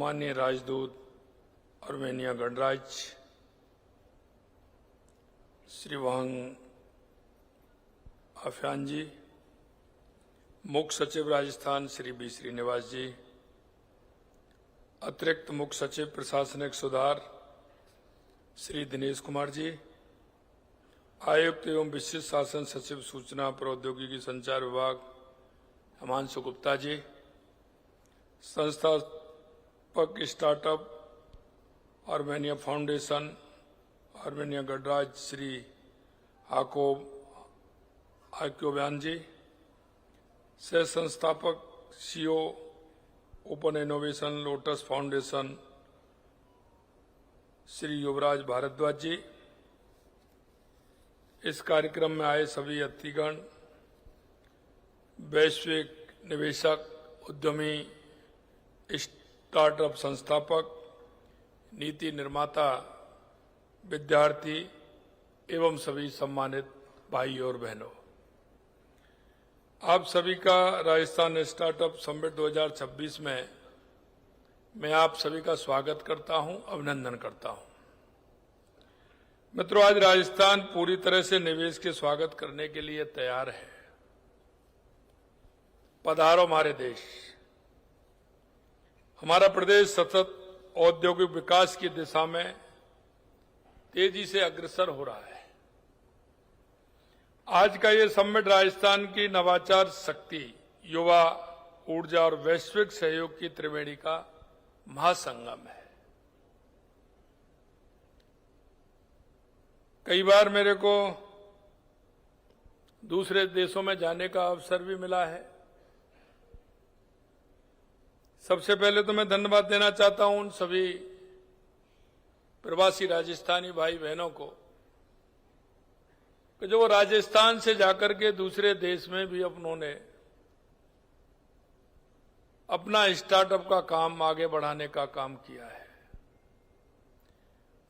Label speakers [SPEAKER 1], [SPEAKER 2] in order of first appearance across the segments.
[SPEAKER 1] माननीय राजदूत आर्मेनिया गणराज्य श्री वांग आफयान जी, मुख्य सचिव राजस्थान श्री बी श्रीनिवास जी, अतिरिक्त मुख्य सचिव प्रशासनिक सुधार श्री दिनेश कुमार जी, आयुक्त एवं विशिष्ट शासन सचिव सूचना प्रौद्योगिकी संचार विभाग हिमांशु गुप्ता जी, संस्थापक स्टार्टअप आर्मेनिया फाउंडेशन आर्मेनिया गणराज्य श्री याकूब आक्योब्यान जी, सह संस्थापक CEO open innovation lotus foundation Shri Yuvraj Bhardwaj ji, इस कार्यक्रम में आए सभी अतिथिगण, वैश्विक निवेशक, उद्यमी, स्टार्टअप संस्थापक, नीति निर्माता, विद्यार्थी एवं सभी सम्मानित भाई और बहनों, आप सभी का राजस्थान स्टार्टअप समिट 2026 में मैं आप सभी का स्वागत करता हूं, अभिनंदन करता हूं। मित्रों, आज राजस्थान पूरी तरह से निवेश के स्वागत करने के लिए तैयार है। पधारो हमारे देश। हमारा प्रदेश सतत औद्योगिक विकास की दिशा में तेजी से अग्रसर हो रहा है। आज का ये समिट राजस्थान की नवाचार शक्ति, युवा, ऊर्जा और वैश्विक सहयोग की त्रिवेणी का महासंगम है। कई बार मेरे को दूसरे देशों में जाने का अवसर भी मिला है। सबसे पहले तो मैं धन्यवाद देना चाहता हूं उन सभी प्रवासी राजस्थानी भाई बहनों को कि जो राजस्थान से जाकर के दूसरे देश में भी उन्होंने अपना स्टार्टअप का काम आगे बढ़ाने का काम किया है।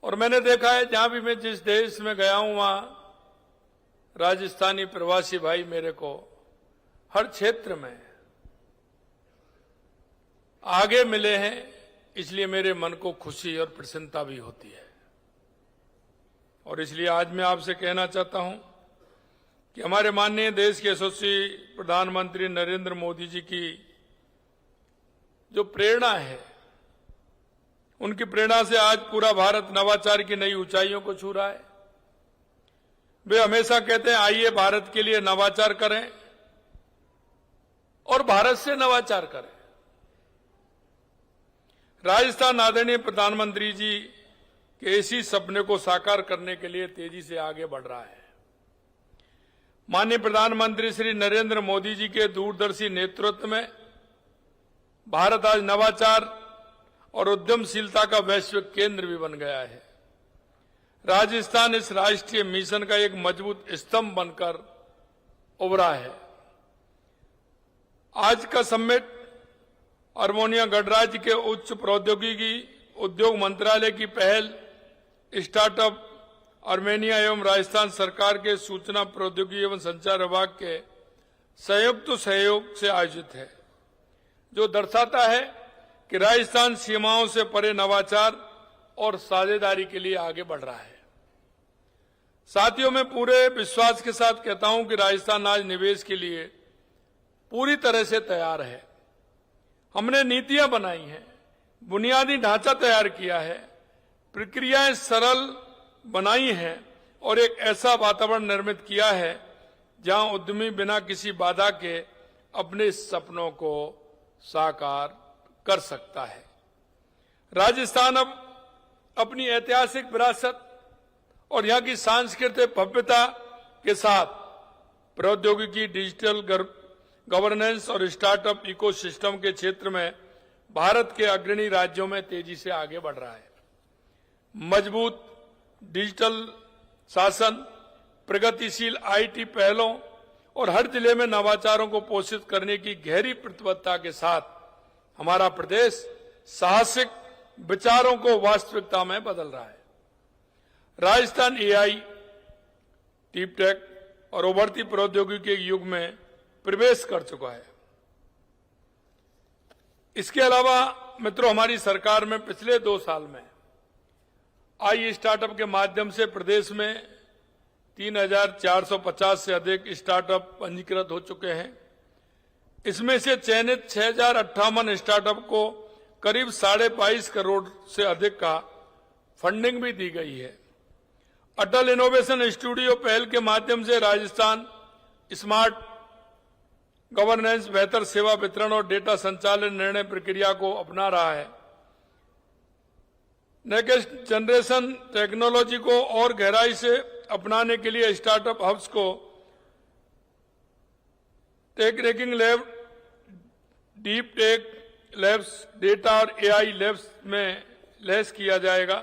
[SPEAKER 1] और मैंने देखा है, जहां भी मैं जिस देश में गया हूं वहां राजस्थानी प्रवासी भाई मेरे को हर क्षेत्र में आगे मिले हैं, इसलिए मेरे मन को खुशी और प्रसन्नता भी होती है। और इसलिए आज मैं आपसे कहना चाहता हूं कि हमारे माननीय देश के यशस्वी प्रधानमंत्री नरेंद्र मोदी जी की जो प्रेरणा है, उनकी प्रेरणा से आज पूरा भारत नवाचार की नई ऊंचाइयों को छू रहा है। वे हमेशा कहते हैं, आइए भारत के लिए नवाचार करें और भारत से नवाचार करें। राजस्थान आदरणीय प्रधानमंत्री जी के इसी सपने को साकार करने के लिए तेजी से आगे बढ़ रहा है। माननीय प्रधानमंत्री श्री नरेंद्र मोदी जी के दूरदर्शी नेतृत्व में भारत आज नवाचार और उद्यमशीलता का वैश्विक केंद्र भी बन गया है। राजस्थान इस राष्ट्रीय मिशन का एक मजबूत स्तंभ बनकर उभरा है। आज का समिट आर्मेनिया गणराज्य के उच्च प्रौद्योगिकी उद्योग मंत्रालय की पहल, स्टार्टअप आर्मेनिया एवं राजस्थान सरकार के सूचना प्रौद्योगिकी एवं संचार विभाग के संयुक्त सहयोग से आयोजित है, जो दर्शाता है कि राजस्थान सीमाओं से परे नवाचार और साझेदारी के लिए आगे बढ़ रहा है। साथियों, मैं पूरे विश्वास के साथ कहता हूं कि राजस्थान आज निवेश के लिए पूरी तरह से तैयार है। हमने नीतियां बनाई हैं, बुनियादी ढांचा तैयार किया है, प्रक्रियाएं सरल बनाई हैं और एक ऐसा वातावरण निर्मित किया है जहां उद्यमी बिना किसी बाधा के अपने सपनों को साकार कर सकता है। राजस्थान अब अपनी ऐतिहासिक विरासत और यहां की सांस्कृतिक भव्यता के साथ प्रौद्योगिकी, डिजिटल गवर्नेंस और स्टार्टअप इकोसिस्टम के क्षेत्र में भारत के अग्रणी राज्यों में तेजी से आगे बढ़ रहा है। मजबूत डिजिटल शासन, प्रगतिशील आईटी पहलों और हर जिले में नवाचारों को पोषित करने की गहरी प्रतिबद्धता के साथ हमारा प्रदेश साहसिक विचारों को वास्तविकता में बदल रहा है। राजस्थान एआई, डीप टेक और उभरती प्रौद्योगिकी के युग में प्रवेश कर चुका है। इसके अलावा मित्रों, हमारी सरकार में पिछले 2 साल में आई स्टार्टअप के माध्यम से प्रदेश में 3,450 से अधिक स्टार्टअप पंजीकृत हो चुके हैं। इसमें से चयनित 6,058 स्टार्टअप को करीब 22.5 करोड़ से अधिक का फंडिंग भी दी गई है। अटल इनोवेशन स्टूडियो पहल के माध्यम से राजस्थान स्मार्ट गवर्नेंस, बेहतर सेवा वितरण और डेटा संचालन निर्णय प्रक्रिया को अपना रहा है। नेक्स्ट जनरेशन टेक्नोलॉजी को और गहराई से अपनाने के लिए स्टार्टअप हब्स को tinkering lab, deep tech labs, data और एआई लैब्स में लैस किया जाएगा।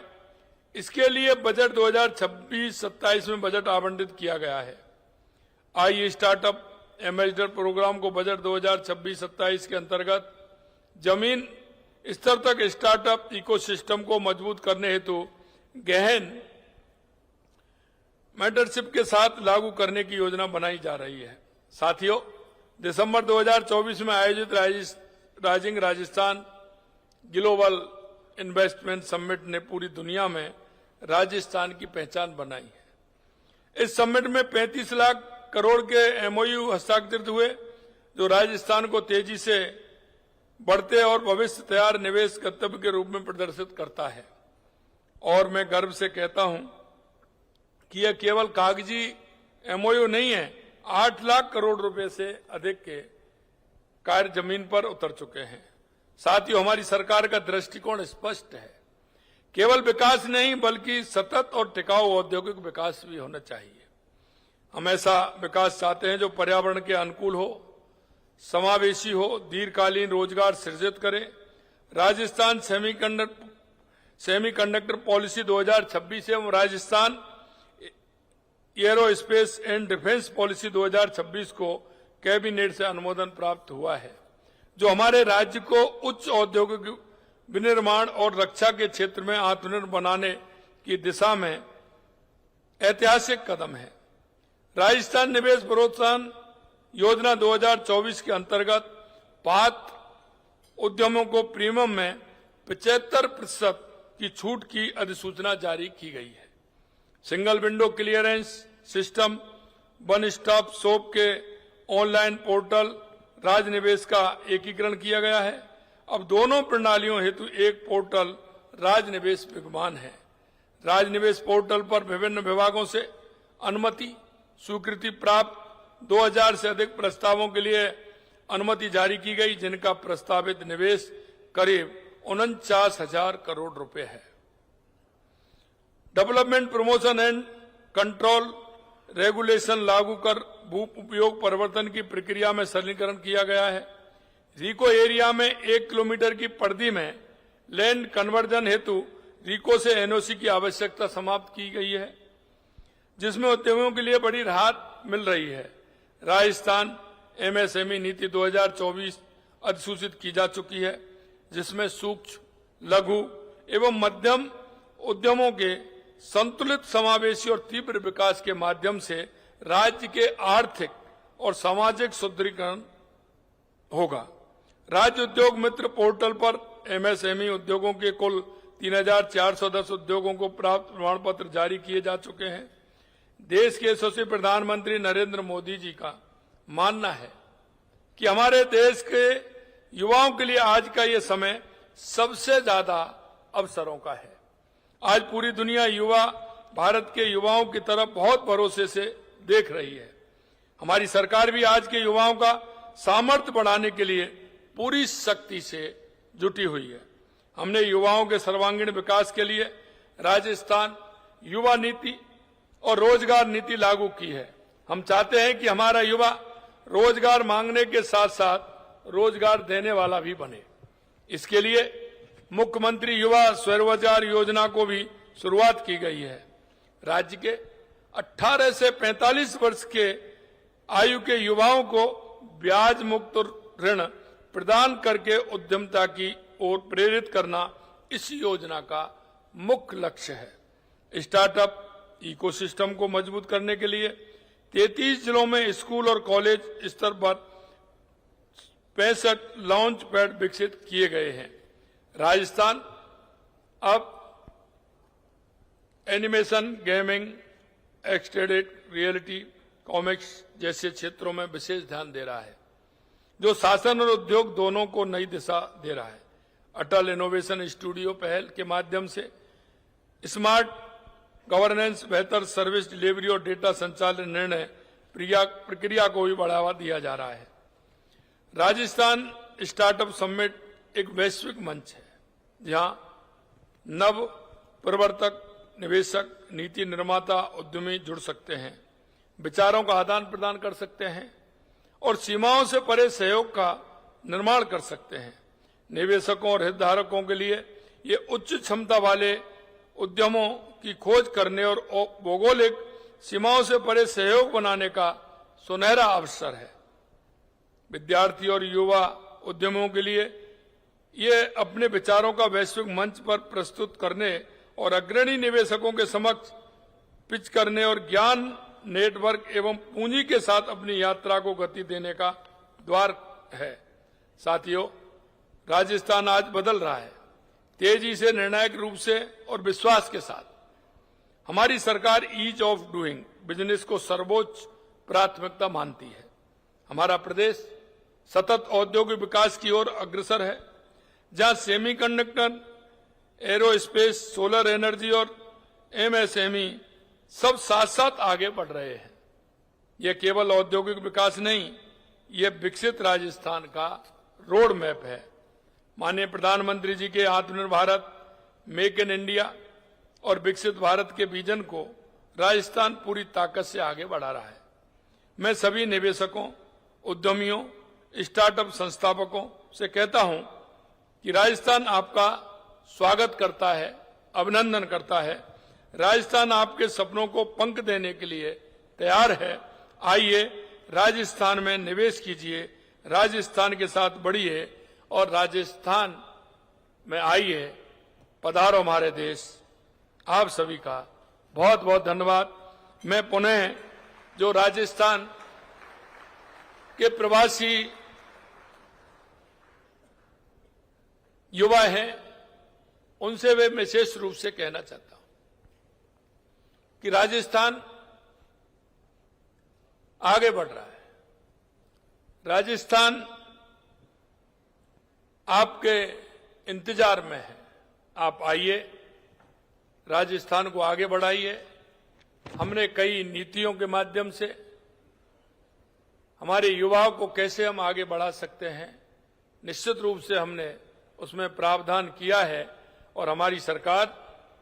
[SPEAKER 1] इसके लिए बजट 2026-27 में बजट आवंटित किया गया है। आई स्टार्टअप एम्बेसडर प्रोग्राम को बजट 2026-27 के अंतर्गत जमीन स्तर तक स्टार्टअप इकोसिस्टम को मजबूत करने हेतु गहन मेंटरशिप के साथ लागू करने की योजना बनाई जा रही है। साथियों, दिसंबर 2024 में आयोजित rising Rajasthan global investment summit ने पूरी दुनिया में राजस्थान की पहचान बनाई है। इस समिट में 35 लाख करोड़ के एमओयू हस्ताक्षरित हुए, जो राजस्थान को तेजी से बढ़ते और भविष्य तैयार निवेश गंतव्य के रूप में प्रदर्शित करता है। और मैं गर्व से कहता हूं कि यह केवल कागजी एमओयू नहीं है। 8 लाख करोड़ रुपए से अधिक के कार्य जमीन पर उतर चुके हैं। साथियों, हमारी सरकार का दृष्टिकोण स्पष्ट है। केवल विकास नहीं बल्कि सतत और टिकाऊ औद्योगिक विकास भी होना चाहिए। हम ऐसा विकास चाहते हैं जो पर्यावरण के अनुकूल हो, समावेशी हो, दीर्घकालीन रोजगार सृजित करे। राजस्थान सेमीकंडक्टर पॉलिसी 2026 एवं Rajasthan aerospace and defence policy 2026 को कैबिनेट से अनुमोदन प्राप्त हुआ है, जो हमारे राज्य को उच्च औद्योगिक विनिर्माण और रक्षा के क्षेत्र में आत्मनिर्भर बनाने की दिशा में ऐतिहासिक कदम है। राजस्थान निवेश प्रोत्साहन योजना 2024 के अंतर्गत पात्र उद्यमों को प्रीमियम में 75% की छूट की अधिसूचना जारी की गई है। Single window clearance system, one stop shop के ऑनलाइन पोर्टल, राजनिवेश का एकीकरण किया गया है। अब दोनों प्रणालियों हेतु एक पोर्टल राजनिवेश विद्यमान है। राजनिवेश पोर्टल पर विभिन्न विभागों से अनुमति स्वीकृति प्राप्त 2000 से अधिक प्रस्तावों के लिए अनुमति जारी की गई, जिनका प्रस्तावित निवेश करीब 49,000 करोड़ रुपए है। Development promotion and control regulation लागू कर भू उपयोग परिवर्तन की प्रक्रिया में सरलीकरण किया गया है। रिको एरिया में 1 किलोमीटर की परिधि में लैंड कन्वर्जन हेतु रिको से एनओसी की आवश्यकता समाप्त की गई है, जिसमें उद्यमियों के लिए बड़ी राहत मिल रही है। राजस्थान एमएसएमई नीति 2024 अधिसूचित की जा चुकी है, जिसमें सूक्ष्म, लघु एवं मध्यम उद्यमों के संतुलित, समावेशी और तीव्र विकास के माध्यम से राज्य के आर्थिक और सामाजिक सुदृढ़ीकरण होगा। राज्य उद्योग मित्र पोर्टल पर एमएसएमई उद्योगों के कुल 3,410 उद्योगों को प्राप्त प्रमाण पत्र जारी किए जा चुके हैं। देश के यशस्वी प्रधानमंत्री नरेंद्र मोदी जी का मानना है कि हमारे देश के युवाओं के लिए आज का ये समय सबसे ज्यादा अवसरों का है। आज पूरी दुनिया युवा भारत के युवाओं की तरफ बहुत भरोसे से देख रही है। हमारी सरकार भी आज के युवाओं का सामर्थ्य बढ़ाने के लिए पूरी शक्ति से जुटी हुई है। हमने युवाओं के सर्वांगीण विकास के लिए राजस्थान युवा नीति और रोजगार नीति लागू की है। हम चाहते हैं कि हमारा युवा रोजगार मांगने के साथ साथ रोजगार देने वाला भी बने। इसके लिए मुख्यमंत्री युवा स्वरोजगार योजना को भी शुरुआत की गई है। राज्य के 18 से 45 वर्ष के आयु के युवाओं को ब्याज मुक्त ऋण प्रदान करके उद्यमिता की ओर प्रेरित करना इस योजना का मुख्य लक्ष्य है। स्टार्टअप इकोसिस्टम को मजबूत करने के लिए 33 जिलों में स्कूल और कॉलेज स्तर पर 65 लॉन्च पैड विकसित किए गए हैं। राजस्थान अब animation, gaming, extended reality, comics जैसे क्षेत्रों में विशेष ध्यान दे रहा है, जो शासन और उद्योग दोनों को नई दिशा दे रहा है। अटल इनोवेशन स्टूडियो पहल के माध्यम से स्मार्ट गवर्नेंस, बेहतर सर्विस डिलीवरी और डेटा संचालन निर्णय प्रक्रिया को भी बढ़ावा दिया जा रहा है। राजस्थान स्टार्टअप समिट एक वैश्विक मंच है, जहां नव प्रवर्तक, निवेशक, नीति निर्माता, उद्यमी जुड़ सकते हैं, विचारों का आदान प्रदान कर सकते हैं और सीमाओं से परे सहयोग का निर्माण कर सकते हैं। निवेशकों और हितधारकों के लिए ये उच्च क्षमता वाले उद्यमों की खोज करने और भौगोलिक सीमाओं से परे सहयोग बनाने का सुनहरा अवसर है। विद्यार्थी और युवा उद्यमियों के लिए ये अपने विचारों का वैश्विक मंच पर प्रस्तुत करने और अग्रणी निवेशकों के समक्ष पिच करने और ज्ञान नेटवर्क एवं पूंजी के साथ अपनी यात्रा को गति देने का द्वार है। साथियों, राजस्थान आज बदल रहा है, तेजी से, निर्णायक रूप से और विश्वास के साथ। हमारी सरकार ईज ऑफ डूइंग बिजनेस को सर्वोच्च प्राथमिकता मानती है। हमारा प्रदेश सतत औद्योगिक विकास की ओर अग्रसर है, जहां सेमीकंडक्टर, एरोस्पेस, सोलर एनर्जी और एमएसएमई सब साथ साथ आगे बढ़ रहे हैं। यह केवल औद्योगिक विकास नहीं, यह विकसित राजस्थान का रोड मैप है। माननीय प्रधानमंत्री जी के आत्मनिर्भर भारत, मेक इन इंडिया और विकसित भारत के विजन को राजस्थान पूरी ताकत से आगे बढ़ा रहा है। मैं सभी निवेशकों, उद्यमियों, स्टार्टअप संस्थापकों से कहता हूं कि राजस्थान आपका स्वागत करता है, अभिनंदन करता है। राजस्थान आपके सपनों को पंख देने के लिए तैयार है। आइए राजस्थान में निवेश कीजिए, राजस्थान के साथ बढ़िए और राजस्थान में आइए। पधारो हमारे देश। आप सभी का बहुत बहुत धन्यवाद। मैं पुनः जो राजस्थान के प्रवासी युवा हैं, उनसे वे विशेष रूप से कहना चाहता हूं कि राजस्थान आगे बढ़ रहा है। राजस्थान आपके इंतजार में है। आप आइए, राजस्थान को आगे बढ़ाइए। हमने कई नीतियों के माध्यम से हमारे युवाओं को कैसे हम आगे बढ़ा सकते हैं, निश्चित रूप से हमने उसमें प्रावधान किया है और हमारी सरकार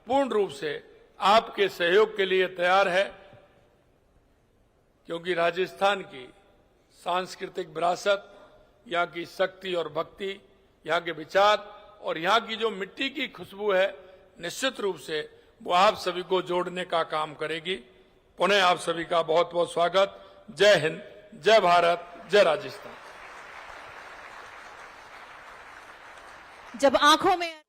[SPEAKER 1] पूर्ण रूप से आपके सहयोग के लिए तैयार है, क्योंकि राजस्थान की सांस्कृतिक विरासत, यहाँ की शक्ति और भक्ति, यहाँ के विचार और यहाँ की जो मिट्टी की खुशबू है, निश्चित रूप से वो आप सभी को जोड़ने का काम करेगी। पुनः आप सभी का बहुत बहुत स्वागत। जय हिंद, जय भारत, जय राजस्थान।
[SPEAKER 2] जब आंखों में